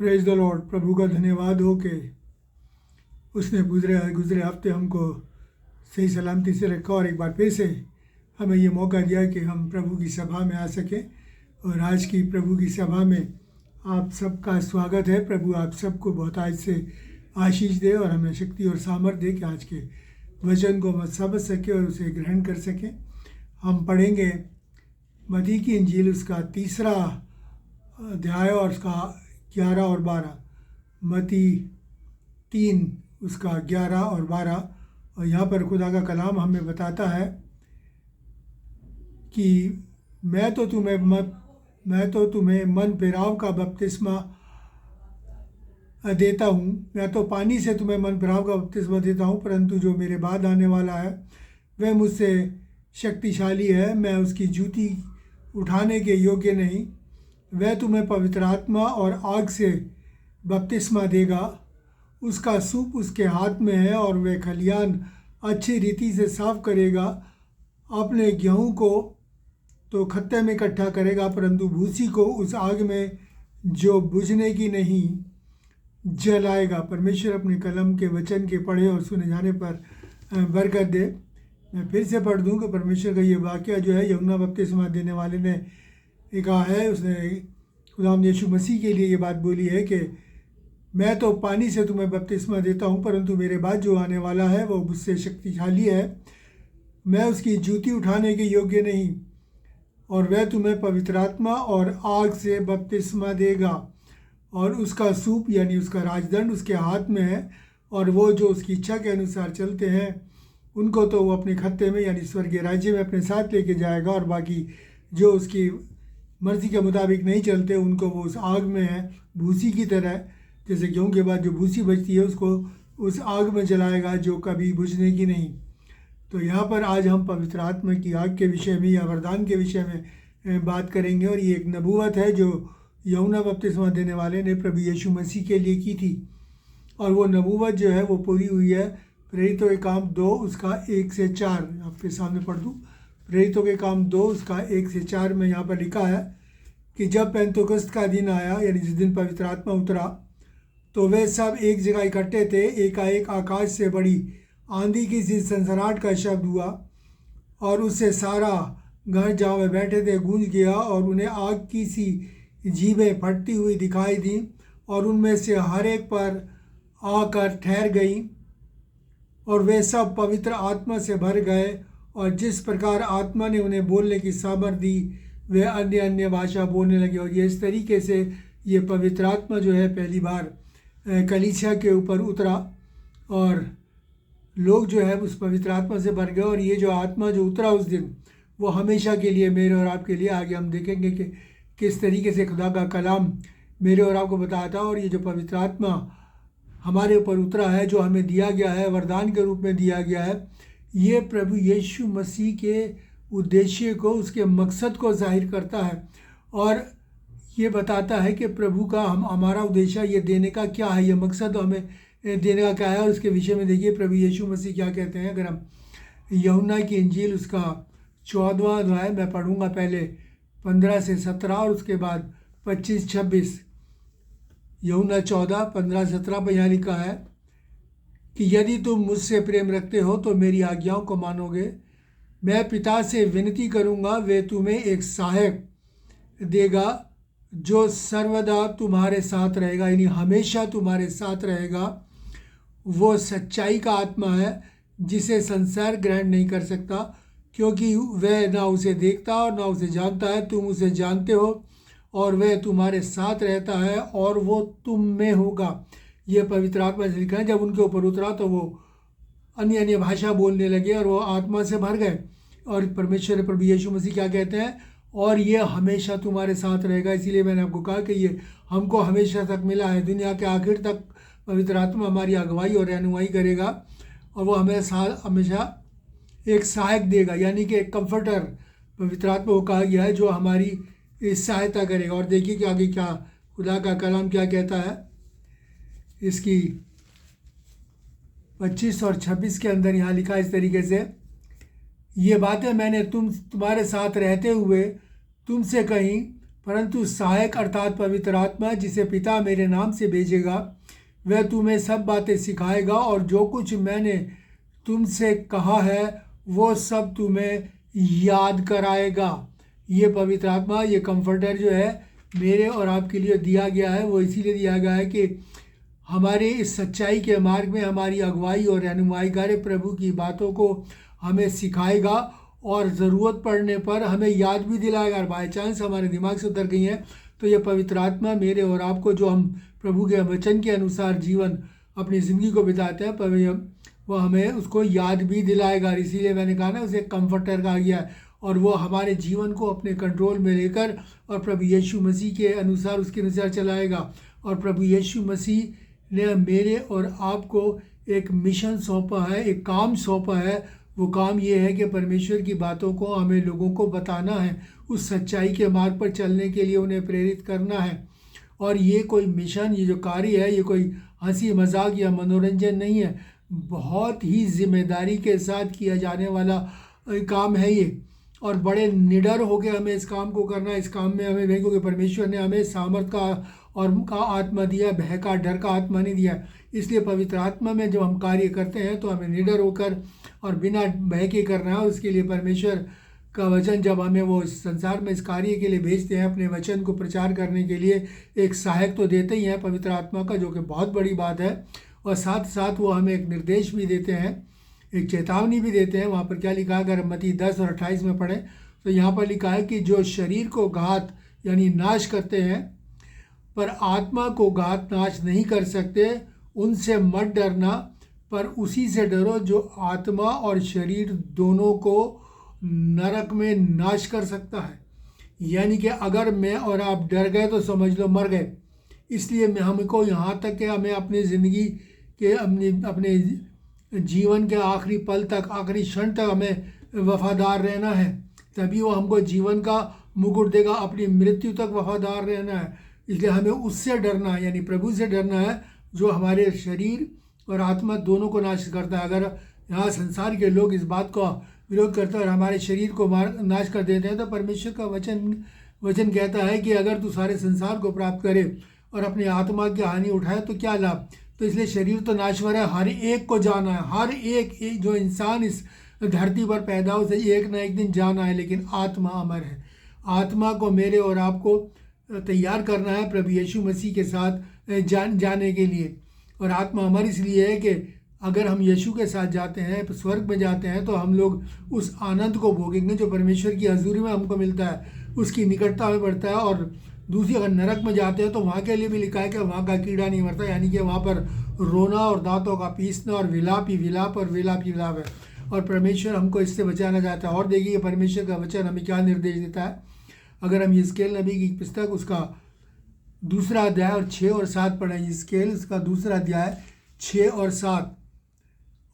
Praise the Lord. प्रभु का धन्यवाद हो कि उसने गुजरे हफ्ते हमको सही सलामती से रखा और एक बार फिर से हमें ये मौका दिया कि हम प्रभु की सभा में आ सकें। और आज की प्रभु की सभा में आप सबका स्वागत है। प्रभु आप सबको बहुत आज से आशीष दे और हमें शक्ति और सामर्थ्य दे कि आज के वचन को हम समझ सकें और उसे ग्रहण कर सकें। हम पढ़ेंगे मत्ती की इंजील, उसका 3 अध्याय और उसका 11 और 12। मत्ती 3 उसका 11 और 12। और यहाँ पर खुदा का कलाम हमें बताता है कि मैं तो तुम्हें मन फिराव का बपतिस्मा देता हूँ। मैं तो पानी से तुम्हें मन फिराव का बपतिस्मा देता हूँ, परंतु जो मेरे बाद आने वाला है वह मुझसे शक्तिशाली है। मैं उसकी जूती उठाने के योग्य नहीं। वह तुम्हें पवित्र आत्मा और आग से बपतिस्मा देगा। उसका सूप उसके हाथ में है और वह खलियान अच्छी रीति से साफ करेगा। अपने गेहूँ को तो खत्ते में इकट्ठा करेगा, परंतु भूसी को उस आग में जो बुझने की नहीं जलाएगा। परमेश्वर अपने कलम के वचन के पढ़े और सुने जाने पर बरकत दे। मैं फिर से पढ़ दूँ कि परमेश्वर का ये वाक़या जो है, यूहन्ना बपतिस्मा देने वाले ने कहा है, उसने खुदावंद यीशु मसीह के लिए ये बात बोली है कि मैं तो पानी से तुम्हें बपतिस्मा देता हूँ, परंतु मेरे बाद जो आने वाला है वो मुझसे शक्तिशाली है। मैं उसकी जूती उठाने के योग्य नहीं, और वह तुम्हें पवित्र आत्मा और आग से बपतिस्मा देगा। और उसका सूप यानी उसका राजदंड उसके हाथ में है, और वो जो उसकी इच्छा के अनुसार चलते हैं उनको तो वो अपने खत्ते में यानी स्वर्गीय राज्य में अपने साथ लेके जाएगा, और बाकी जो उसकी मर्ज़ी के मुताबिक नहीं चलते उनको वो उस आग में है भूसी की तरह, जैसे गेहूँ के बाद जो भूसी बचती है उसको उस आग में जलाएगा जो कभी बुझने की नहीं। तो यहाँ पर आज हम पवित्र आत्मा की आग के विषय में या वरदान के विषय में बात करेंगे। और ये एक नबूवत है जो यूहन्ना बपतिस्मा देने वाले ने प्रभु यीशु मसीह के लिए की थी, और वो नबूवत जो है वो पूरी हुई है। प्रेरितों के काम 2 उसका 1 से 4 आपके सामने पढ़ दूँ। प्रेरितों के काम 2 उसका 1 से 4 में यहाँ पर लिखा है कि जब पेंतुकोस्त का दिन आया, यानी जिस दिन पवित्र आत्मा उतरा, तो वे सब एक जगह इकट्ठे थे। एकाएक आकाश से बड़ी आंधी की सी सनसनाहट का शब्द हुआ, और उससे सारा घर जहाँ वे बैठे थे गूंज गया, और उन्हें आग की सी जीभें फटती हुई दिखाई दी, और उनमें से हर एक पर आकर ठहर गई, और वे सब पवित्र आत्मा से भर गए, और जिस प्रकार आत्मा ने उन्हें बोलने की सामर्थ दी वे अन्य अन्य भाषा बोलने लगे। और ये इस तरीके से ये पवित्र आत्मा जो है पहली बार कलीसिया के ऊपर उतरा, और लोग जो है उस पवित्र आत्मा से भर गए। और ये जो आत्मा जो उतरा उस दिन वो हमेशा के लिए मेरे और आपके लिए, आगे हम देखेंगे कि किस तरीके से खुदा का कलाम मेरे और आपको बताता है। और ये जो पवित्र आत्मा हमारे ऊपर उतरा है, जो हमें दिया गया है, वरदान के रूप में दिया गया है, ये प्रभु यीशु मसीह के उद्देश्य को, उसके मकसद को जाहिर करता है, और ये बताता है कि प्रभु का हमारा उद्देश्य ये देने का क्या है, ये मकसद हमें देने का क्या है। और उसके विषय में देखिए प्रभु यीशु मसीह क्या कहते हैं। अगर हम यूहन्ना की इंजील उसका 14वां अध्याय मैं पढ़ूंगा, पहले 15 से 17 और उसके बाद 25-26। यूहन्ना 14:15-17 पर यहाँ लिखा है कि यदि तुम मुझसे प्रेम रखते हो तो मेरी आज्ञाओं को मानोगे। मैं पिता से विनती करूँगा, वे तुम्हें एक सहायक देगा जो सर्वदा तुम्हारे साथ रहेगा, यानी हमेशा तुम्हारे साथ रहेगा। वो सच्चाई का आत्मा है जिसे संसार ग्रहण नहीं कर सकता, क्योंकि वह ना उसे देखता और ना उसे जानता है। तुम उसे जानते हो और वह तुम्हारे साथ रहता है और वो तुम में होगा। ये पवित्र आत्मा से लिखा है। जब उनके ऊपर उतरा तो वो अन्य अन्य भाषा बोलने लगे और वो आत्मा से भर गए। और परमेश्वर प्रभु यीशु मसीह क्या कहते हैं, और ये हमेशा तुम्हारे साथ रहेगा। इसीलिए मैंने आपको कहा कि ये हमको हमेशा तक मिला है, दुनिया के आखिर तक पवित्र आत्मा हमारी अगुवाई और रहनुमाई करेगा, और वो हमें हमेशा एक सहायक देगा, यानी कि एक कंफर्टर पवित्र आत्मा को कहा गया है जो हमारी सहायता करेगा। और देखिए कि आगे क्या खुदा का कलाम क्या कहता है। इसकी 25 और 26 के अंदर यहाँ लिखा इस तरीके से, ये बातें मैंने तुम्हारे साथ रहते हुए तुमसे कहीं, परंतु सहायक अर्थात पवित्र आत्मा जिसे पिता मेरे नाम से भेजेगा, वह तुम्हें सब बातें सिखाएगा और जो कुछ मैंने तुमसे कहा है वो सब तुम्हें याद कराएगा। ये पवित्र आत्मा, ये कंफर्टर जो है मेरे और आपके लिए दिया गया है, वो इसीलिए दिया गया है कि हमारे इस सच्चाई के मार्ग में हमारी अगुवाई और रहनुमाई करे, प्रभु की बातों को हमें सिखाएगा और ज़रूरत पड़ने पर हमें याद भी दिलाएगा। और बाई चांस हमारे दिमाग से उतर गई हैं तो ये पवित्र आत्मा मेरे और आपको, जो हम प्रभु के वचन के अनुसार जीवन अपनी ज़िंदगी को बिताते हैं, वह हमें उसको याद भी दिलाएगा। इसीलिए मैंने कहा ना, उसे कंफर्टर कहा गया है, और वो हमारे जीवन को अपने कंट्रोल में लेकर और प्रभु यीशु मसीह के अनुसार, उसके अनुसार चलाएगा। और प्रभु यीशु मसीह ने मेरे और आपको एक मिशन सौंपा है, एक काम सौंपा है। वो काम ये है कि परमेश्वर की बातों को हमें लोगों को बताना है, उस सच्चाई के मार्ग पर चलने के लिए उन्हें प्रेरित करना है। और ये कोई मिशन, ये जो कार्य है, ये कोई हंसी मजाक या मनोरंजन नहीं है, बहुत ही जिम्मेदारी के साथ किया जाने वाला काम है ये। और बड़े निडर होकर हमें इस काम को करना है। इस काम में हमें, क्योंकि परमेश्वर ने हमें सामर्थ का आत्मा दिया, भय का, डर का आत्मा नहीं दिया। इसलिए पवित्र आत्मा में जब हम कार्य करते हैं तो हमें निडर होकर और बिना भय के करना है। और उसके लिए परमेश्वर का वचन, जब हमें वो संसार में इस कार्य के लिए भेजते हैं, अपने वचन को प्रचार करने के लिए, एक सहायक तो देते ही हैं पवित्र आत्मा का, जो कि बहुत बड़ी बात है। और साथ साथ वो हमें एक निर्देश भी देते हैं, एक चेतावनी भी देते हैं। वहाँ पर क्या लिखा है, अगर मत्ती 10 और 28 में पढ़ें तो यहाँ पर लिखा है कि जो शरीर को घात यानी नाश करते हैं पर आत्मा को घात नाश नहीं कर सकते, उनसे मत डरना, पर उसी से डरो जो आत्मा और शरीर दोनों को नरक में नाश कर सकता है। यानी कि अगर मैं और आप डर गए तो समझ लो मर गए। इसलिए मैं हमको यहाँ तक कि हमें अपनी ज़िंदगी के अपने जीवन के आखिरी पल तक, आखिरी क्षण तक हमें वफादार रहना है, तभी वो हमको जीवन का मुकुट देगा। अपनी मृत्यु तक वफादार रहना है। इसलिए हमें उससे डरना है, यानी प्रभु से डरना है, जो हमारे शरीर और आत्मा दोनों को नाश करता है। अगर यहाँ संसार के लोग इस बात का विरोध करते हैं और हमारे शरीर को नाश कर देते हैं, तो परमेश्वर का वचन कहता है कि अगर तू सारे संसार को प्राप्त करे और अपनी आत्मा की हानि उठाए तो क्या लाभ। तो इसलिए शरीर तो नाशवर है, हर एक को जाना है। हर एक जो इंसान इस धरती पर पैदा हो, उसे एक ना एक दिन जाना है, लेकिन आत्मा अमर है। आत्मा को मेरे और आपको तैयार करना है प्रभु यीशु मसीह के साथ जाने के लिए। और आत्मा अमर इसलिए है कि अगर हम यीशु के साथ जाते हैं, स्वर्ग में जाते हैं, तो हम लोग उस आनंद को भोगेंगे जो परमेश्वर की हजूरी में हमको मिलता है, उसकी निकटता में बढ़ता है। और दूसरी, अगर नरक में जाते हैं तो वहाँ के लिए भी लिखा है कि वहाँ का कीड़ा नहीं मरता, यानी कि वहाँ पर रोना और दांतों का पीसना और विलाप ही विलाप और विलाप ही विलाप है। और परमेश्वर हमको इससे बचाना चाहता है। और देखिए परमेश्वर का वचन हमें क्या निर्देश देता है। अगर हम यिजकेल नबी की पुस्तक, उसका 2 अध्याय और 6 और 7 पढ़ें, यिजकेल उसका 2 अध्याय 6 और 7,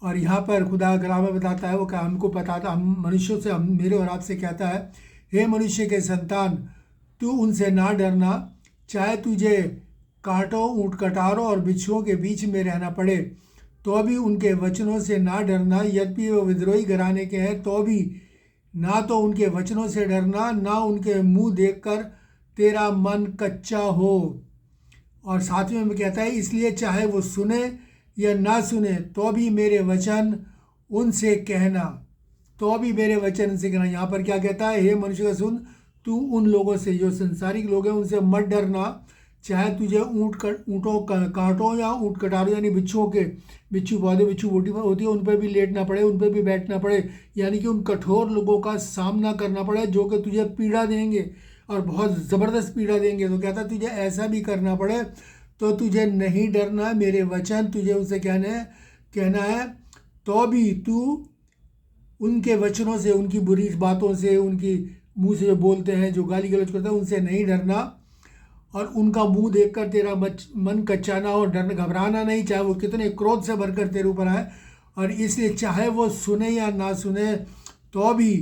और यहाँ पर खुदा कलाम में बताता है, वो क्या हमको बताता, हम मनुष्यों से, हम मेरे और आपसे कहता है, हे मनुष्य के संतान, तू उनसे ना डरना, चाहे तुझे कांटों, ऊँट कटारों और बिच्छुओं के बीच में रहना पड़े तो भी उनके वचनों से ना डरना। यद्यपि वो विद्रोही घराने के हैं तो भी ना तो उनके वचनों से डरना, ना उनके मुंह देखकर तेरा मन कच्चा हो। और सातवें में कहता है, इसलिए चाहे वो सुने या ना सुने तो भी मेरे वचन उनसे कहना, तो भी मेरे वचन उनसे कहना। यहाँ पर क्या कहता है, हे मनुष्य का सुन, तू उन लोगों से जो संसारिक लोग हैं उनसे मत डरना, चाहे तुझे ऊँटों कांटों या ऊँट कटारों यानी बिच्छू पौधे, बिच्छू बोटी होती है, उन पर भी लेटना पड़े, उन पर भी बैठना पड़े, यानी कि उन कठोर लोगों का सामना करना पड़े जो कि तुझे पीड़ा देंगे और बहुत ज़बरदस्त पीड़ा देंगे। तो कहता तुझे ऐसा भी करना पड़े तो तुझे नहीं डरना, मेरे वचन तुझे उनसे कहना है, तो भी तू उनके वचनों से, उनकी बुरी बातों से, उनकी मुंह से जो बोलते हैं, जो गाली गलौज करते हैं, उनसे नहीं डरना। और उनका मुंह देखकर तेरा मन कच्चा ना हो, डरना घबराना नहीं, चाहे वो कितने क्रोध से भरकर तेरे ऊपर आए। और इसलिए चाहे वो सुने या ना सुने तो भी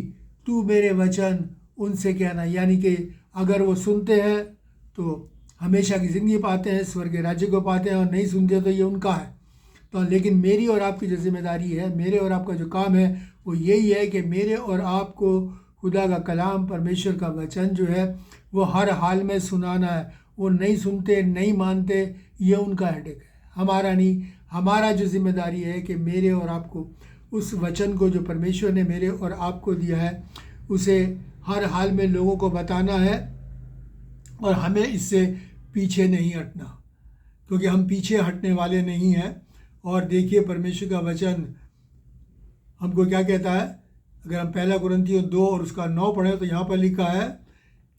तू मेरे वचन उनसे कहना, यानी कि अगर वो सुनते हैं तो हमेशा की ज़िंदगी पाते हैं, स्वर्ग के राज्य को पाते हैं, और नहीं सुनते तो ये उनका है। तो लेकिन मेरी और आपकी जो जिम्मेदारी है, मेरे और आपका जो काम है, वो यही है कि मेरे और आपको खुदा का कलाम, परमेश्वर का वचन जो है वो हर हाल में सुनाना है। वो नहीं सुनते, नहीं मानते, ये उनका हेडेक है, हमारा नहीं। हमारा जो जिम्मेदारी है कि मेरे और आपको उस वचन को जो परमेश्वर ने मेरे और आपको दिया है उसे हर हाल में लोगों को बताना है, और हमें इससे पीछे नहीं हटना, क्योंकि हम पीछे हटने वाले नहीं हैं। और देखिए परमेश्वर का वचन हमको क्या कहता है। अगर हम 1 कुरिन्थियों 2 और उसका 9 पढ़ें तो यहाँ पर लिखा है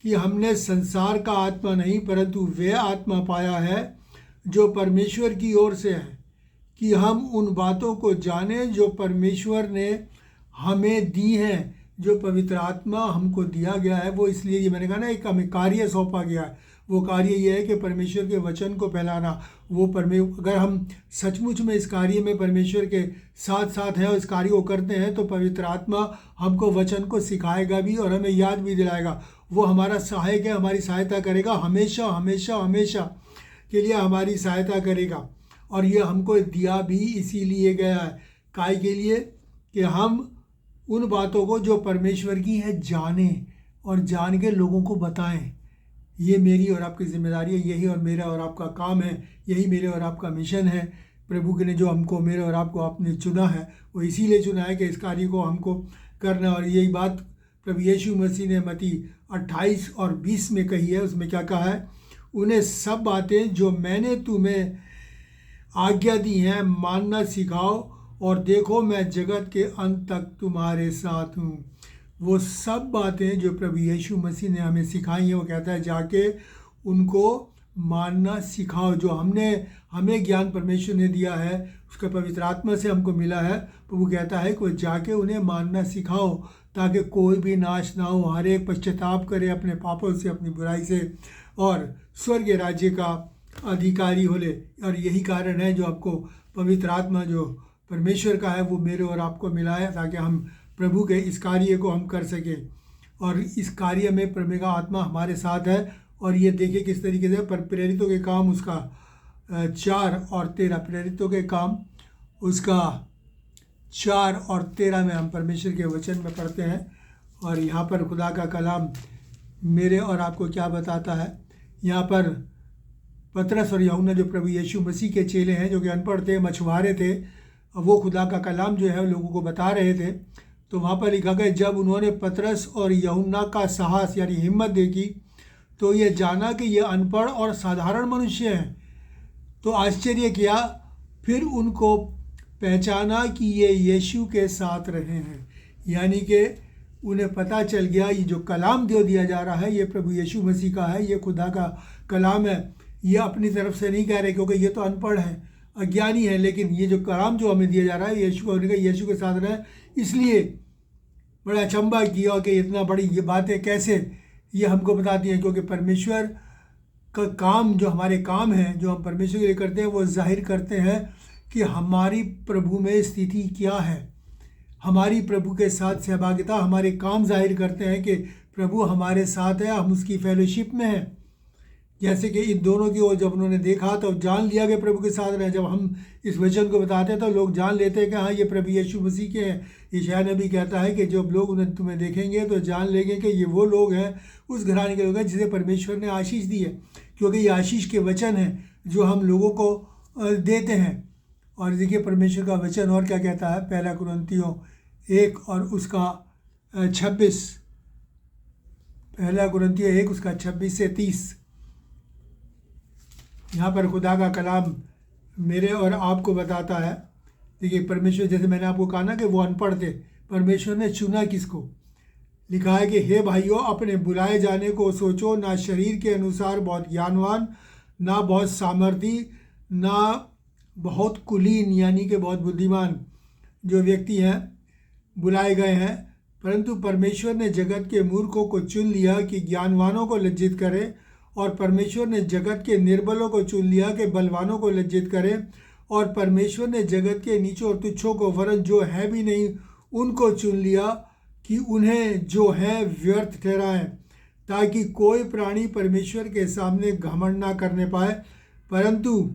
कि हमने संसार का आत्मा नहीं परंतु वह आत्मा पाया है जो परमेश्वर की ओर से है, कि हम उन बातों को जाने जो परमेश्वर ने हमें दी हैं। जो पवित्र आत्मा हमको दिया गया है वो इसलिए, ये मैंने कहा ना, एक हमें कार्य सौंपा गया है। वो कार्य ये है कि परमेश्वर के वचन को फैलाना। वो अगर हम सचमुच में इस कार्य में परमेश्वर के साथ साथ हैं और इस कार्य को करते हैं तो पवित्र आत्मा हमको वचन को सिखाएगा भी और हमें याद भी दिलाएगा। वो हमारा सहायक है, हमारी सहायता करेगा, हमेशा हमेशा हमेशा के लिए हमारी सहायता करेगा। और ये हमको दिया भी इसीलिए गया है, काय के लिए, कि हम उन बातों को जो परमेश्वर की है जाने और जान के लोगों को बताएं। ये मेरी और आपकी जिम्मेदारी है, यही और मेरा और आपका काम है, यही मेरे और आपका मिशन है। प्रभु के ने जो हमको, मेरे और आपको आपने चुना है, वो इसीलिए चुना है कि इस कार्य को हमको करना। और यही बात प्रभु यीशु मसीह ने मत्ती 28 और 20 में कही है। उसमें क्या कहा है, उन्हें सब बातें जो मैंने तुम्हें आज्ञा दी हैं मानना सिखाओ, और देखो मैं जगत के अंत तक तुम्हारे साथ हूँ। वो सब बातें जो प्रभु यीशु मसीह ने हमें सिखाई हैं, वो कहता है जाके उनको मानना सिखाओ। जो हमें ज्ञान परमेश्वर ने दिया है, उसका पवित्र आत्मा से हमको मिला है, प्रभु कहता है कि वो जाके उन्हें मानना सिखाओ, ताकि कोई भी नाश ना हो, हर एक पश्चाताप करे अपने पापों से, अपनी बुराई से, और स्वर्ग राज्य का अधिकारी हो ले। और यही कारण है जो आपको पवित्र आत्मा जो परमेश्वर का है वो मेरे और आपको मिला है, ताकि हम प्रभु के इस कार्य को हम कर सकें। और इस कार्य में प्रभु का आत्मा हमारे साथ है। और ये देखिए किस तरीके से प्रेरितों के काम उसका 4 और 13, प्रेरितों के काम उसका 4 और 13 में हम परमेश्वर के वचन में पढ़ते हैं। और यहाँ पर खुदा का कलाम मेरे और आपको क्या बताता है। यहाँ पर पतरस और यूहन्ना जो प्रभु यीशु मसीह के चेले हैं, जो कि अनपढ़ थे, मछुआरे थे, वो खुदा का कलाम जो है लोगों को बता रहे थे। तो वहाँ पर लिखा गया, जब उन्होंने पतरस और यूहन्ना का साहस यानी हिम्मत देखी तो ये जाना कि ये अनपढ़ और साधारण मनुष्य हैं, तो आश्चर्य किया। फिर उनको पहचाना कि ये यीशु के साथ रहे हैं। यानी कि उन्हें पता चल गया ये जो कलाम जो दिया जा रहा है ये प्रभु यीशु मसीह का है, ये खुदा का कलाम है। ये अपनी तरफ से नहीं कह रहे, क्योंकि ये तो अनपढ़ है, अज्ञानी है, लेकिन ये जो कलाम जो हमें दिया जा रहा है यीशु का, यीशु के साथ रहे। इसलिए बड़ा अचंभा किया कि इतना बड़ी ये बातें कैसे ये हमको बताती हैं, क्योंकि परमेश्वर का काम जो हमारे काम हैं, जो हम परमेश्वर के लिए करते हैं, वो जाहिर करते हैं कि हमारी प्रभु में स्थिति क्या है, हमारी प्रभु के साथ सहभागिता। हमारे काम जाहिर करते हैं कि प्रभु हमारे साथ है, हम उसकी फेलोशिप में हैं। जैसे कि इन दोनों की ओर जब उन्होंने देखा तो जान लिया कि प्रभु के साथ रहे। जब हम इस वचन को बताते हैं तो लोग जान लेते हैं कि हाँ ये प्रभु यीशु मसीह के हैं। यशायाह नबी कहता है कि जब लोग उन्हें तुम्हें देखेंगे तो जान लेंगे कि ये वो लोग हैं, उस घराने के लोग हैं जिसे परमेश्वर ने आशीष दी है, क्योंकि ये आशीष के वचन हैं जो हम लोगों को देते हैं। और देखिए परमेश्वर का वचन और क्या कहता है, 1 कुरिन्थियों 1 और उसका 26, 1 कुरिन्थियों 1 उसका 26 से 30। यहाँ पर खुदा का कलाम मेरे और आपको बताता है। देखिए परमेश्वर, जैसे मैंने आपको कहा ना कि वो अनपढ़ थे, परमेश्वर ने चुना किसको। लिखा है कि हे भाइयों, अपने बुलाए जाने को सोचो, ना शरीर के अनुसार बहुत ज्ञानवान, ना बहुत सामर्थी, ना बहुत कुलीन यानी कि बहुत बुद्धिमान जो व्यक्ति हैं बुलाए गए हैं, परंतु परमेश्वर ने जगत के मूर्खों को चुन लिया कि ज्ञानवानों को लज्जित करे, और परमेश्वर ने जगत के निर्बलों को चुन लिया कि बलवानों को लज्जित करे, और परमेश्वर ने जगत के नीचों और तुच्छों को, वरन जो है भी नहीं उनको चुन लिया कि उन्हें जो है व्यर्थ ठहराएं, ताकि कोई प्राणी परमेश्वर के सामने घमंड ना करने पाए, परंतु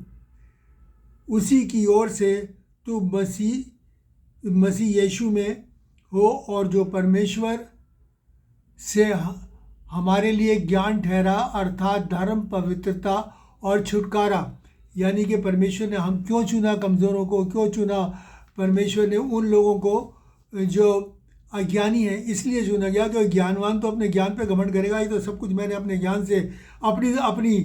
उसी की ओर से तू मसीह यीशु में हो, और जो परमेश्वर से हमारे लिए ज्ञान ठहरा, अर्थात धर्म, पवित्रता और छुटकारा। यानी कि परमेश्वर ने हम क्यों चुना, कमज़ोरों को क्यों चुना? परमेश्वर ने उन लोगों को जो अज्ञानी है इसलिए चुना गया कि ज्ञानवान तो अपने ज्ञान पे घमंड करेगा, ये तो सब कुछ मैंने अपने ज्ञान से, अपनी अपनी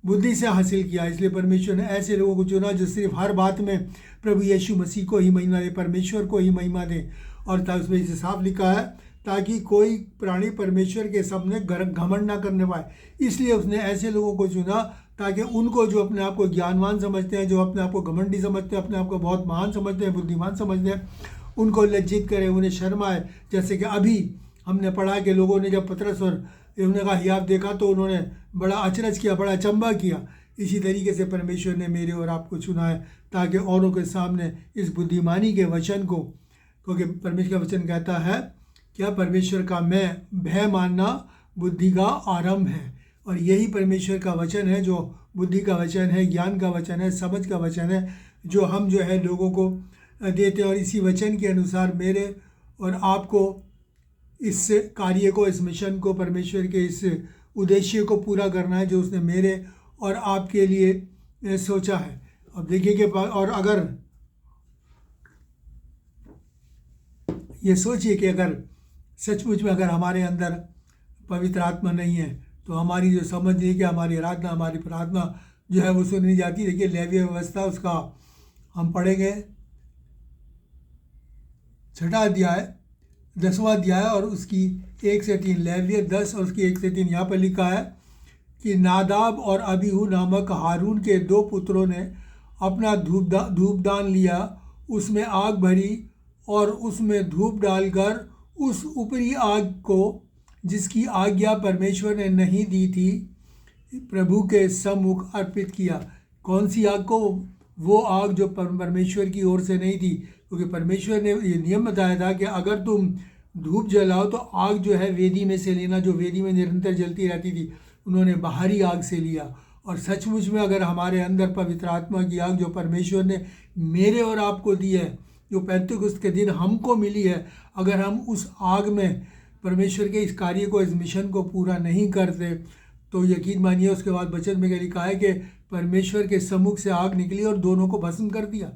बुद्धि से हासिल किया। इसलिए परमेश्वर ने ऐसे लोगों को चुना जो सिर्फ हर बात में प्रभु यीशु मसीह को ही महिमा दे, परमेश्वर को ही महिमा दे। और उसमें इसे साफ लिखा है ताकि कोई प्राणी परमेश्वर के सामने घमंड ना करने पाए। इसलिए उसने ऐसे लोगों को चुना ताकि उनको, जो अपने आप को ज्ञानवान समझते हैं, जो अपने आप को घमंडी समझते हैं, अपने आप को बहुत महान समझते हैं, बुद्धिमान समझते हैं, उनको लज्जित करे, उन्हें शर्म आए। जैसे कि अभी हमने पढ़ा कि लोगों ने जब पतरस और यूहन्ना का हियाव देखा तो उन्होंने बड़ा अचरज किया, बड़ा अचंभा किया। इसी तरीके से परमेश्वर ने मेरे और आपको चुना है ताकि औरों के सामने इस बुद्धिमानी के वचन को, क्योंकि परमेश्वर का वचन कहता है क्या, परमेश्वर का मैं भय मानना बुद्धि का आरंभ है। और यही परमेश्वर का वचन है जो बुद्धि का वचन है, ज्ञान का वचन है, समझ का वचन है, जो हम जो है लोगों को देते हैं। और इसी वचन के अनुसार मेरे और आपको इस कार्य को, इस मिशन को, परमेश्वर के इस उद्देश्य को पूरा करना है जो उसने मेरे और आपके लिए सोचा है। अब देखिए कि, और अगर ये सोचिए कि अगर सचमुच में अगर हमारे अंदर पवित्र आत्मा नहीं है तो हमारी जो समझ नहीं कि हमारी आराधना, हमारी प्रार्थना जो है वो सुनी नहीं जाती। देखिए लेवीय व्यवस्था, उसका हम पढ़ेंगे 6वां अध्याय 10वां अध्याय और उसकी 1 से 3, लेवीय 10 और उसकी 1 से 3। यहाँ पर लिखा है कि नादाब और अबीहू नामक हारून के 2 पुत्रों ने अपना धूपदान लिया, उसमें आग भरी और उसमें धूप डालकर उस ऊपरी आग को, जिसकी आज्ञा परमेश्वर ने नहीं दी थी, प्रभु के सम्मुख अर्पित किया। कौन सी आग को? वो आग जो परमेश्वर की ओर से नहीं थी, क्योंकि परमेश्वर ने ये नियम बताया था कि अगर तुम धूप जलाओ तो आग जो है वेदी में से लेना, जो वेदी में निरंतर जलती रहती थी। उन्होंने बाहरी आग से लिया। और सचमुच में अगर हमारे अंदर पवित्र आत्मा की आग जो परमेश्वर ने मेरे और आपको दी है, जो पेंतेकुस्त के दिन हमको मिली है, अगर हम उस आग में परमेश्वर के इस कार्य को, इस मिशन को पूरा नहीं करते तो यकीन मानिए उसके बाद वचन में क्या लिखा है कि परमेश्वर के सम्मुख से आग निकली और दोनों को भस्म कर दिया।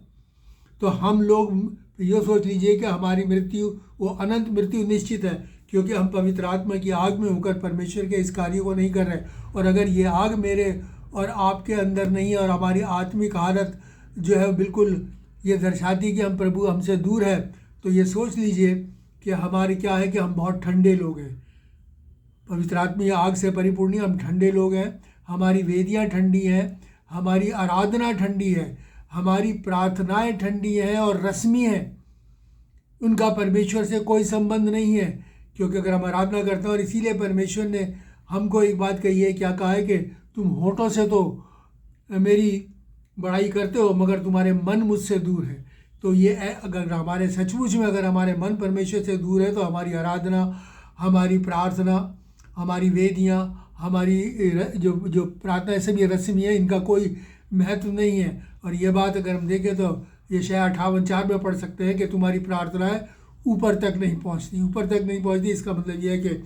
तो हम लोग ये सोच लीजिए कि हमारी मृत्यु, वो अनंत मृत्यु निश्चित है, क्योंकि हम पवित्र आत्मा की आग में होकर परमेश्वर के इस कार्य को नहीं कर रहे। और अगर ये आग मेरे और आपके अंदर नहीं है और हमारी आत्मिक हालत जो है बिल्कुल ये दर्शाती कि हम प्रभु हमसे दूर है, तो ये सोच लीजिए कि हमारे क्या है कि हम बहुत ठंडे लोग हैं। पवित्र आत्मा आग से परिपूर्ण, हम ठंडे लोग हैं। हमारी वेदियाँ ठंडी हैं, हमारी आराधना ठंडी है, हमारी प्रार्थनाएं ठंडी हैं और रस्मी हैं। उनका परमेश्वर से कोई संबंध नहीं है, क्योंकि अगर हम आराधना करते हैं, और इसीलिए परमेश्वर ने हमको एक बात कही है, क्या कहा है कि तुम होठों से तो मेरी बड़ाई करते हो मगर तुम्हारे मन मुझसे दूर है। तो ये अगर हमारे सचमुच में अगर हमारे मन परमेश्वर से दूर है तो हमारी आराधना, हमारी प्रार्थना, हमारी वेदियाँ, हमारी जो प्रार्थना सभी रस्मी है, इनका कोई महत्व नहीं है। और ये बात अगर हम देखें तो ये शायद 58:4 में पढ़ सकते हैं कि तुम्हारी प्रार्थनाएं ऊपर तक नहीं पहुंचती, ऊपर तक नहीं पहुंचती। इसका मतलब ये है कि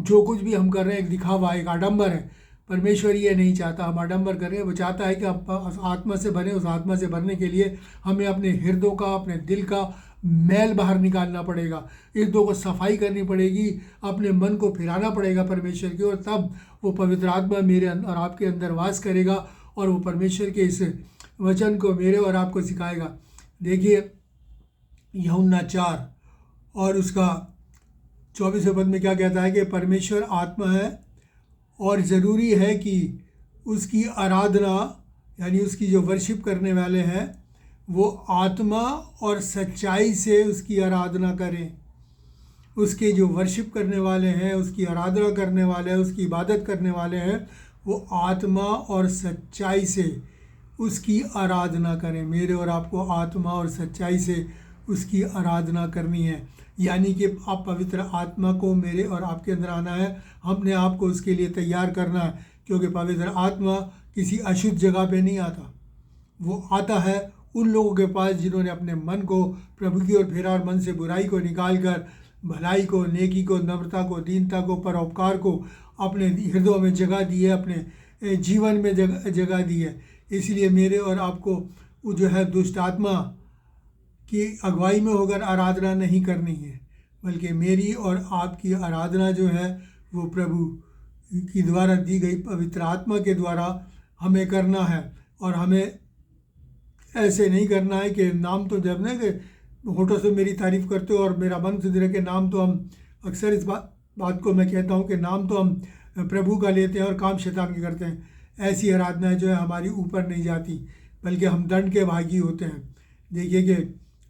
जो कुछ भी हम कर रहे हैं एक दिखावा, एक आडंबर है। परमेश्वर ये नहीं चाहता हम आडंबर करें, वो चाहता है कि आप आत्मा से भरें। उस आत्मा से भरने के लिए हमें अपने हृदय का, अपने दिल का मैल बाहर निकालना पड़ेगा, हृदय को सफाई करनी पड़ेगी, अपने मन को फिराना पड़ेगा परमेश्वर की ओर, तब वो पवित्र आत्मा मेरे और आपके अंदर वास करेगा और वो परमेश्वर के इस वचन को मेरे और आपको सिखाएगा। देखिए यूहन्ना 4 और उसका 24वें पद में क्या कहता है कि परमेश्वर आत्मा है और ज़रूरी है कि उसकी आराधना, यानी उसकी जो वर्शिप करने वाले हैं वो आत्मा और सच्चाई से उसकी आराधना करें। उसके जो वर्शिप करने वाले हैं, उसकी आराधना करने वाले हैं, उसकी इबादत करने वाले हैं, वो आत्मा और सच्चाई से उसकी आराधना करें। मेरे और आपको आत्मा और सच्चाई से उसकी आराधना करनी है, यानी कि आप पवित्र आत्मा को मेरे और आपके अंदर आना है, हमने आपको उसके लिए तैयार करना है। क्योंकि पवित्र आत्मा किसी अशुद्ध जगह पे नहीं आता, वो आता है उन लोगों के पास जिन्होंने अपने मन को प्रभु की ओर फेरा और मन से बुराई को निकाल कर भलाई को, नेकी को, नम्रता को, दीनता को, परोपकार को अपने हृदयों में जगह दी है, अपने जीवन में जगह दी है। इसलिए मेरे और आपको वो जो है दुष्ट आत्मा की अगुवाई में होकर आराधना नहीं करनी है, बल्कि मेरी और आपकी आराधना जो है वो प्रभु की द्वारा दी गई पवित्र आत्मा के द्वारा हमें करना है। और हमें ऐसे नहीं करना है कि नाम तो जब ना कि होठों से मेरी तारीफ़ करते हो और मेरा मन सिद्ध रहे, के नाम तो हम अक्सर इस बात को मैं कहता हूँ कि नाम तो हम प्रभु का लेते हैं और काम शैतान के करते हैं। ऐसी आराधना जो है हमारी ऊपर नहीं जाती, बल्कि हम दंड के भागी होते हैं। देखिए कि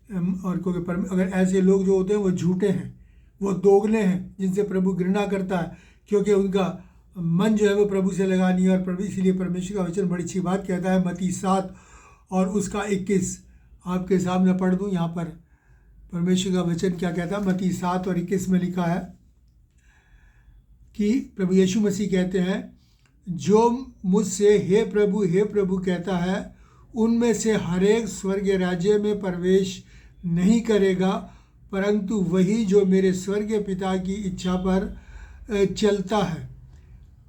और क्योंकि अगर ऐसे लोग जो होते हैं वो झूठे हैं, वो दोगले हैं, जिनसे प्रभु घृणा करता है, क्योंकि उनका मन जो है वो प्रभु से लगा नहीं है। और प्रभु इसीलिए परमेश्वर का वचन बड़ी अच्छी बात कहता है, मत्ती 7 और उसका 21 आपके सामने पढ़ दूँ। यहाँ पर परमेश्वर का वचन क्या कहता है, मत्ती 7 और 21 में लिखा है कि प्रभु यीशु मसीह कहते हैं, जो मुझसे हे प्रभु कहता है, उनमें से हर एक स्वर्गीय राज्य में प्रवेश नहीं करेगा, परंतु वही जो मेरे स्वर्गीय पिता की इच्छा पर चलता है।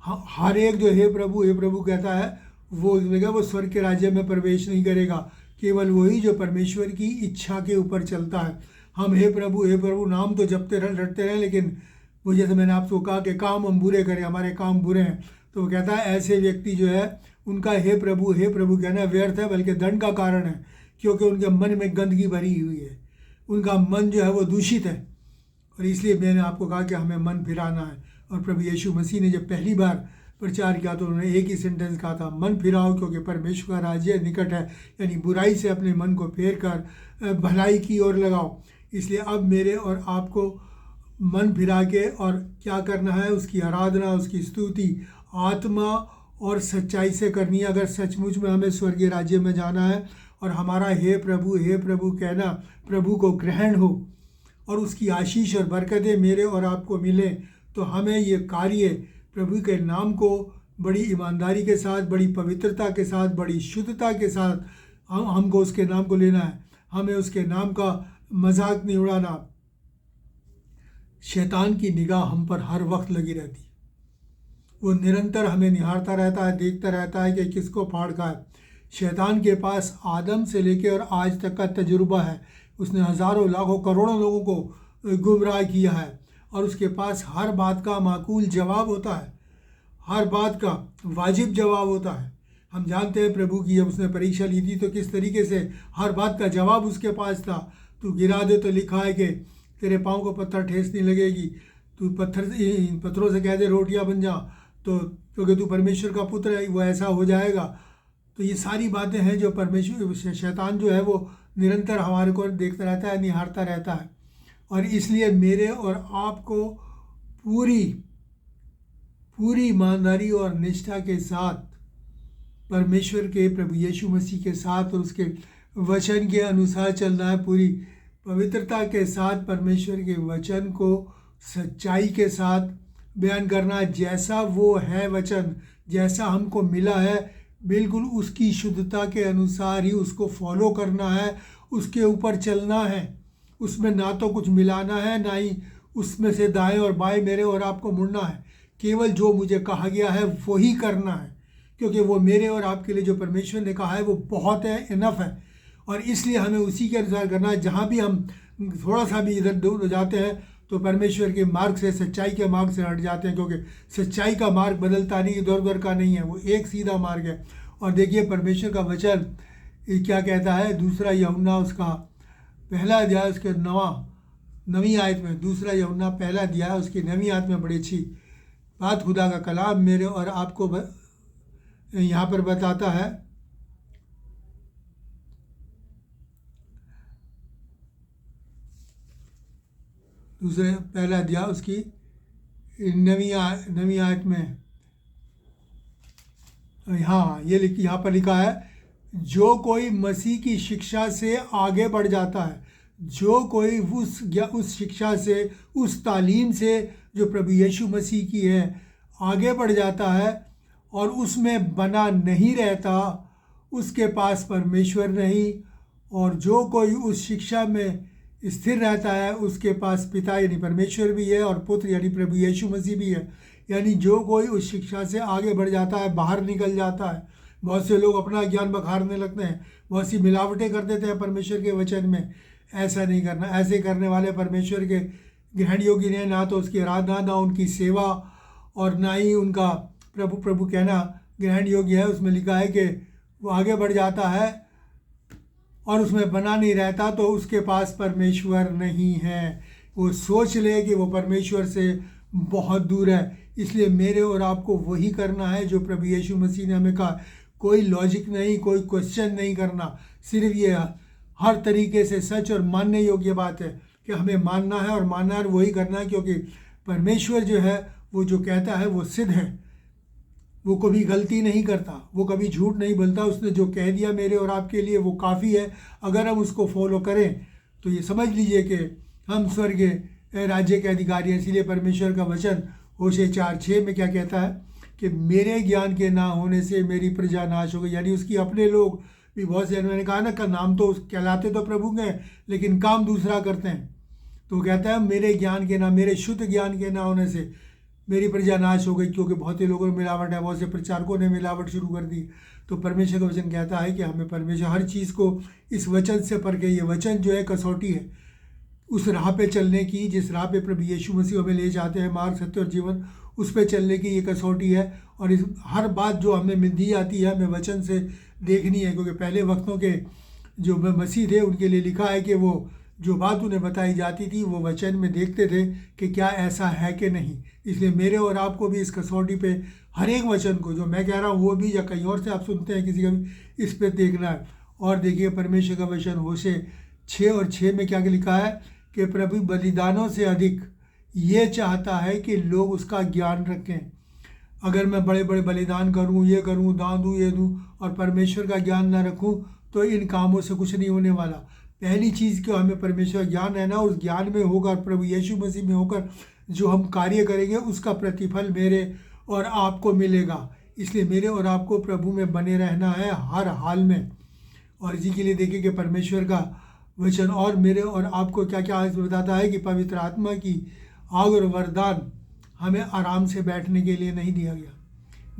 हर एक जो हे प्रभु कहता है वो स्वर्ग के राज्य में प्रवेश नहीं करेगा, केवल वही जो परमेश्वर की इच्छा के ऊपर चलता है। हम हे प्रभु नाम तो जपते रटते रहें, लेकिन वो जैसे मैंने आपको कहा कि काम हम बुरे करें, हमारे काम बुरे हैं, तो वो कहता है ऐसे व्यक्ति जो है उनका हे प्रभु कहना व्यर्थ है, बल्कि दंड का कारण है, क्योंकि उनके मन में गंदगी भरी हुई है, उनका मन जो है वो दूषित है। और इसलिए मैंने आपको कहा कि हमें मन फिराना है। और प्रभु यीशु मसीह ने जब पहली बार प्रचार किया तो उन्होंने एक ही सेंटेंस कहा था, मन फिराओ क्योंकि परमेश्वर का राज्य निकट है, यानी बुराई से अपने मन को फेर कर भलाई की ओर लगाओ। इसलिए अब मेरे और आपको मन फिरा के और क्या करना है, उसकी आराधना, उसकी स्तुति आत्मा और सच्चाई से करनी है। अगर सचमुच में हमें स्वर्गीय राज्य में जाना है और हमारा हे प्रभु कहना प्रभु को ग्रहण हो और उसकी आशीष और बरकतें मेरे और आपको मिले, तो हमें ये कार्य प्रभु के नाम को बड़ी ईमानदारी के साथ, बड़ी पवित्रता के साथ, बड़ी शुद्धता के साथ हमको उसके नाम को लेना है। हमें उसके नाम का मजाक नहीं उड़ाना। शैतान की निगाह हम पर हर वक्त लगी रहती है, वो निरंतर हमें निहारता रहता है, देखता रहता है कि किसको फाड़ खाए। शैतान के पास आदम से लेकर और आज तक का तजुर्बा है, उसने हज़ारों लाखों करोड़ों लोगों को गुमराह किया है और उसके पास हर बात का माकूल जवाब होता है, हर बात का वाजिब जवाब होता है। हम जानते हैं प्रभु की जब उसने परीक्षा ली थी तो किस तरीके से हर बात का जवाब उसके पास था। तू गिरा दे तो लिखा है कि तेरे पाँव को पत्थर ठेस नहीं लगेगी, तू पत्थरों से कह दे रोटियां बन जा, तो क्योंकि तू परमेश्वर का पुत्र है वो ऐसा हो जाएगा। तो ये सारी बातें हैं जो परमेश्वर शैतान जो है वो निरंतर हमारे को देखता रहता है, निहारता रहता है। और इसलिए मेरे और आपको पूरी ईमानदारी और निष्ठा के साथ परमेश्वर के प्रभु यीशु मसीह के साथ और उसके वचन के अनुसार चलना है। पूरी पवित्रता के साथ परमेश्वर के वचन को सच्चाई के साथ बयान करना, जैसा वो है वचन, जैसा हमको मिला है बिल्कुल उसकी शुद्धता के अनुसार ही उसको फॉलो करना है, उसके ऊपर चलना है। उसमें ना तो कुछ मिलाना है, ना ही उसमें से दाएं और बाएं मेरे और आपको मुड़ना है। केवल जो मुझे कहा गया है वही करना है, क्योंकि वो मेरे और आपके लिए जो परमेश्वर ने कहा है वो बहुत है, इनफ है। और इसलिए हमें उसी के अनुसार करना है। जहाँ भी हम थोड़ा सा भी इधर दूर हो जाते हैं तो परमेश्वर के मार्ग से, सच्चाई के मार्ग से हट जाते हैं, क्योंकि सच्चाई का मार्ग बदलता नहीं, इधर उधर का नहीं है, वो एक सीधा मार्ग है। और देखिए परमेश्वर का वचन क्या कहता है, 2 यूहन्ना उसका 1 अध्याय उसके 9वीं आयत में, 2 यूहन्ना 1 अध्याय उसकी 9वीं आयत में बड़ी अच्छी बात खुदा का कलाम मेरे और आपको यहाँ पर बताता है। पहला अध्याय उसकी 9वीं आयत में, हाँ ये यहाँ पर लिखा है, जो कोई मसीह की शिक्षा से आगे बढ़ जाता है, जो कोई उस शिक्षा से, उस तालीम से जो प्रभु यीशु मसीह की है आगे बढ़ जाता है और उसमें बना नहीं रहता, उसके पास परमेश्वर नहीं। और जो कोई उस शिक्षा में स्थिर रहता है उसके पास पिता यानी परमेश्वर भी है और पुत्र यानी प्रभु यीशु मसीह भी है। यानी जो कोई उस शिक्षा से आगे बढ़ जाता है, बाहर निकल जाता है, बहुत से लोग अपना ज्ञान बखारने लगते हैं, बहुत सी मिलावटें कर देते हैं परमेश्वर के वचन में। ऐसा नहीं करना। ऐसे करने वाले परमेश्वर के ग्रहण योग्य नहीं, ना तो उसकी आराधना, ना उनकी सेवा, और ना ही उनका प्रभु प्रभु कहना ग्रहण योग्य है। उसमें लिखा है कि वो आगे बढ़ जाता है और उसमें बना नहीं रहता, तो उसके पास परमेश्वर नहीं है। वो सोच ले कि वो परमेश्वर से बहुत दूर है। इसलिए मेरे और आपको वही करना है जो प्रभु यीशु मसीह ने हमें कहा। कोई लॉजिक नहीं, कोई क्वेश्चन नहीं करना, सिर्फ ये हर तरीके से सच और मानने योग्य बात है कि हमें मानना है और मानना है, वही करना है, क्योंकि परमेश्वर जो है वो जो कहता है वो सिद्ध है। वो कभी गलती नहीं करता, वो कभी झूठ नहीं बोलता। उसने जो कह दिया मेरे और आपके लिए वो काफ़ी है। अगर हम उसको फॉलो करें तो ये समझ लीजिए कि हम स्वर्ग राज्य के अधिकारी हैं। इसीलिए परमेश्वर का वचन होशे 4:6 में क्या कहता है कि मेरे ज्ञान के ना होने से मेरी प्रजा नाश हो गई। यानी उसकी अपने लोग भी बहुत से, मैंने कहा ना, का नाम तो कहलाते तो प्रभु के, लेकिन काम दूसरा करते हैं। तो कहता है मेरे ज्ञान के ना, मेरे शुद्ध ज्ञान के ना होने से मेरी प्रजा नाश हो गई, क्योंकि बहुत ही लोगों में मिलावट है, बहुत से प्रचारकों ने मिलावट शुरू कर दी। तो परमेश्वर का वचन कहता है कि हमें परमेश्वर हर चीज़ को इस वचन से परखे। ये वचन जो है कसौटी है उस राह पे चलने की, जिस राह पे प्रभु यीशु मसीह हमें ले जाते हैं, मार्ग, सत्य और जीवन, उस पे चलने की ये कसौटी है। और इस हर बात जो हमें दी जाती है हमें वचन से देखनी है, क्योंकि पहले वक्तों के जो मसीह थे उनके लिए लिखा है कि वो जो बात उन्हें बताई जाती थी वो वचन में देखते थे कि क्या ऐसा है कि नहीं। इसलिए मेरे और आपको भी इस कसौटी पे हर एक वचन को जो मैं कह रहा हूँ वो भी, या कहीं और से आप सुनते हैं किसी का भी, इस पे देखना है। और देखिए परमेश्वर का वचन होशे 6:6 में क्या लिखा है कि प्रभु बलिदानों से अधिक ये चाहता है कि लोग उसका ज्ञान रखें। अगर मैं बड़े बड़े बलिदान करूं, ये करूं, दान दूं, ये दूं, और परमेश्वर का ज्ञान ना रखूं, तो इन कामों से कुछ नहीं होने वाला। पहली चीज़ कि हमें परमेश्वर ज्ञान है ना, उस ज्ञान में होकर, प्रभु यीशु मसीह में होकर जो हम कार्य करेंगे उसका प्रतिफल मेरे और आपको मिलेगा। इसलिए मेरे और आपको प्रभु में बने रहना है हर हाल में। और इसी के लिए देखिए कि परमेश्वर का वचन और मेरे और आपको क्या क्या बताता है कि पवित्र आत्मा की आग और वरदान हमें आराम से बैठने के लिए नहीं दिया गया,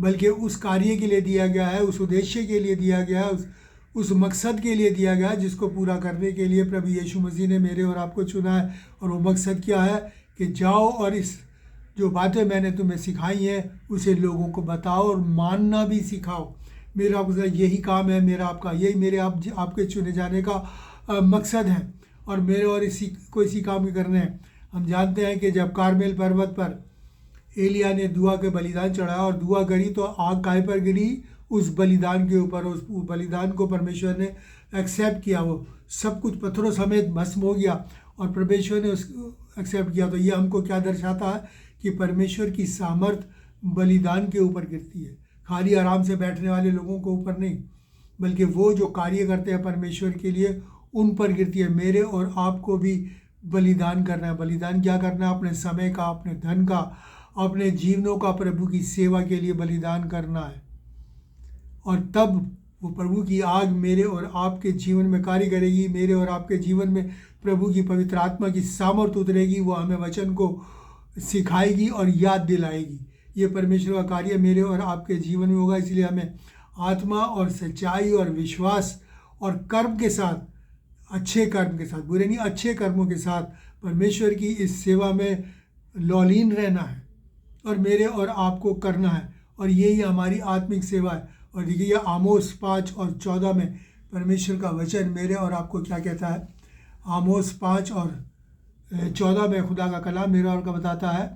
बल्कि उस कार्य के लिए दिया गया है, उस उद्देश्य के लिए दिया गया है, उस मकसद के लिए दिया गया है, जिसको पूरा करने के लिए प्रभु यीशु मसीह ने मेरे और आपको चुना है। और वो मकसद क्या है कि जाओ और इस जो बातें मैंने तुम्हें सिखाई हैं उसे लोगों को बताओ और मानना भी सिखाओ। मेरा आपका यही काम है, मेरा आपका यही, मेरे आपके चुने जाने का मकसद है। और मेरे और इसी काम के करने हैं। हम जानते हैं कि जब कारमेल पर्वत पर एलिया ने दुआ के बलिदान चढ़ाया और दुआ करी, तो आग काय पर गिरी? उस बलिदान के ऊपर। उस बलिदान को परमेश्वर ने एक्सेप्ट किया। वो सब कुछ पत्थरों समेत भस्म हो गया और परमेश्वर ने उसको एक्सेप्ट किया। तो ये हमको क्या दर्शाता है कि परमेश्वर की सामर्थ बलिदान के ऊपर गिरती है, खाली आराम से बैठने वाले लोगों के ऊपर नहीं, बल्कि वो जो कार्य करते हैं परमेश्वर के लिए उन पर गिरती है। मेरे और आपको भी बलिदान करना है। बलिदान क्या करना है? अपने समय का, अपने धन का, अपने जीवनों का प्रभु की सेवा के लिए बलिदान करना है। और तब वो प्रभु की आग मेरे और आपके जीवन में कार्य करेगी। मेरे और आपके जीवन में प्रभु की पवित्र आत्मा की सामर्थ उतरेगी। वो हमें वचन को सिखाएगी और याद दिलाएगी। ये परमेश्वर का कार्य मेरे और आपके जीवन में होगा। इसलिए हमें आत्मा और सच्चाई और विश्वास और कर्म के साथ, अच्छे कर्म के साथ, बुरे नहीं, अच्छे कर्मों के साथ परमेश्वर की इस सेवा में लौलीन रहना है और मेरे और आपको करना है। और यही हमारी आत्मिक सेवा है। और देखिए आमोस 5:14 में परमेश्वर का वचन मेरे और आपको क्या कहता है। आमोस 5:14 में खुदा का कलाम मेरे और का बताता है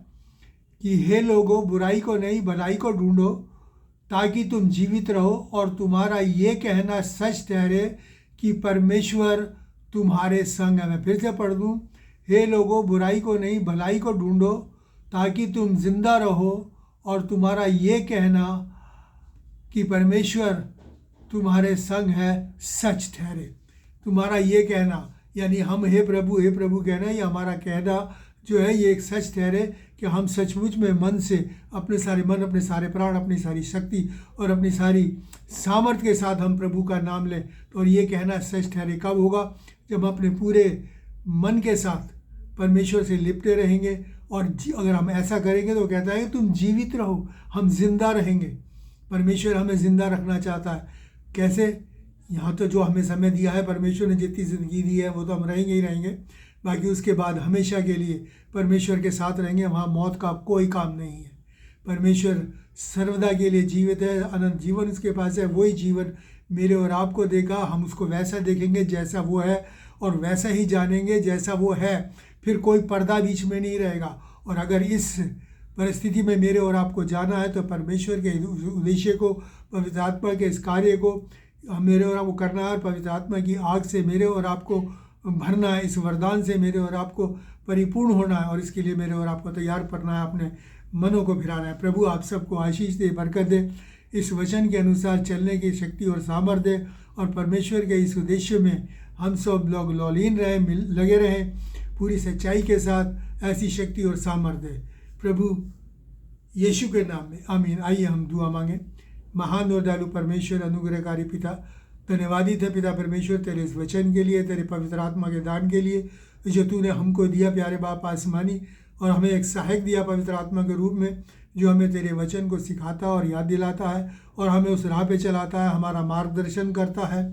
कि हे लोगों, बुराई को नहीं भलाई को ढूंढो ताकि तुम जीवित रहो और तुम्हारा ये कहना सच ठहरे कि परमेश्वर तुम्हारे संग है। मैं फिर से पढ़ दूँ, हे लोगों, बुराई को नहीं भलाई को ढूंढो ताकि तुम जिंदा रहो और तुम्हारा ये कहना कि परमेश्वर तुम्हारे संग है सच ठहरे। तुम्हारा ये कहना यानी हम हे प्रभु कहना, ये हमारा कहना जो है ये एक सच ठहरे कि हम सचमुच में मन से, अपने सारे मन, अपने सारे प्राण, अपनी सारी शक्ति और अपनी सारी सामर्थ्य के साथ हम प्रभु का नाम लें। तो और ये कहना सच ठहरे कब होगा? जब हम अपने पूरे मन के साथ परमेश्वर से लिपटे रहेंगे और अगर हम ऐसा करेंगे तो कहता है कि तुम जीवित रहो, हम जिंदा रहेंगे। परमेश्वर हमें ज़िंदा रखना चाहता है। कैसे? यहाँ तो जो हमें समय दिया है, परमेश्वर ने जितनी ज़िंदगी दी है वो तो हम रहेंगे ही रहेंगे, बाकी उसके बाद हमेशा के लिए परमेश्वर के साथ रहेंगे। वहाँ मौत का कोई काम नहीं है। परमेश्वर सर्वदा के लिए जीवित है, अनंत जीवन उसके पास है। वही जीवन मेरे और आपको देगा। हम उसको वैसा देखेंगे जैसा वो है और वैसा ही जानेंगे जैसा वो है। फिर कोई पर्दा बीच में नहीं रहेगा। और अगर इस परिस्थिति में मेरे और आपको जाना है तो परमेश्वर के उद्देश्य को, पवित्र आत्मा के इस कार्य को मेरे और आपको करना है। और पवित्र आत्मा की आग से मेरे और आपको भरना है, इस वरदान से मेरे और आपको परिपूर्ण होना है। और इसके लिए मेरे और आपको तैयार करना है, अपने मनों को फिराना है। प्रभु आप सबको आशीष दे, बरकत दे, इस वचन के अनुसार चलने की शक्ति और सामर्थ्य दे। और परमेश्वर के इस उद्देश्य में हम सब लोग लौलीन रहें, लगे रहें पूरी सच्चाई के साथ। ऐसी शक्ति और सामर्थ्य दे प्रभु यीशु के नाम में, आमीन। आइए हम दुआ मांगें। महान और दयालु परमेश्वर, अनुग्रहकारी पिता, धन्यवादित है पिता परमेश्वर तेरे इस वचन के लिए, तेरे पवित्र आत्मा के दान के लिए जो तूने हमको दिया प्यारे बाप आसमानी। और हमें एक सहायक दिया पवित्र आत्मा के रूप में, जो हमें तेरे वचन को सिखाता और याद दिलाता है और हमें उस राह पे चलाता है, हमारा मार्गदर्शन करता है,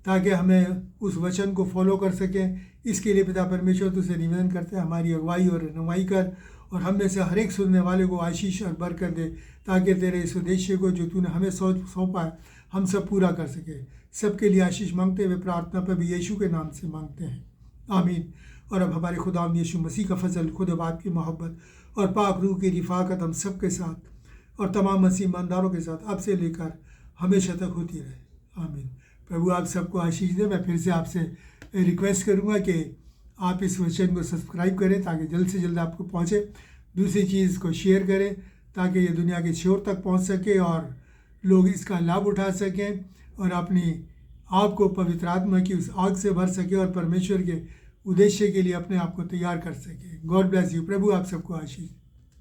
ताकि हमें उस वचन को फॉलो कर सकें। इसके लिए पिता परमेश्वर तुझसे निवेदन करते हैं, हमारी अगुवाई और रहनुमाई कर, और हम में से हर एक सुनने वाले को आशीष और बरकत दे, ताकि तेरे इस उद्देश्य को जो तूने हमें सौंपा है हम सब पूरा कर सके। सबके लिए आशीष मांगते हुए प्रार्थना पर भी यीशु के नाम से मांगते हैं, आमीन। और अब हमारे खुदावंद यीशु मसीह का फजल, खुदा बाप की मोहब्बत और पाक रूह की रिफाकत हम सब के साथ और तमाम मसीह ईमानदारों के साथ अब से लेकर हमेशा तक होती रहे, आमीन। प्रभु आप सबको आशीष दे। मैं फिर से आपसे रिक्वेस्ट करूंगा कि आप इस वचन को सब्सक्राइब करें ताकि जल्द से जल्द आपको पहुंचे। दूसरी चीज़ को शेयर करें ताकि ये दुनिया के छोर तक पहुंच सके और लोग इसका लाभ उठा सकें और अपनी आप को पवित्र आत्मा की उस आग से भर सके और परमेश्वर के उद्देश्य के लिए अपने आप को तैयार कर सके। God bless you. प्रभु आप सबको आशीष।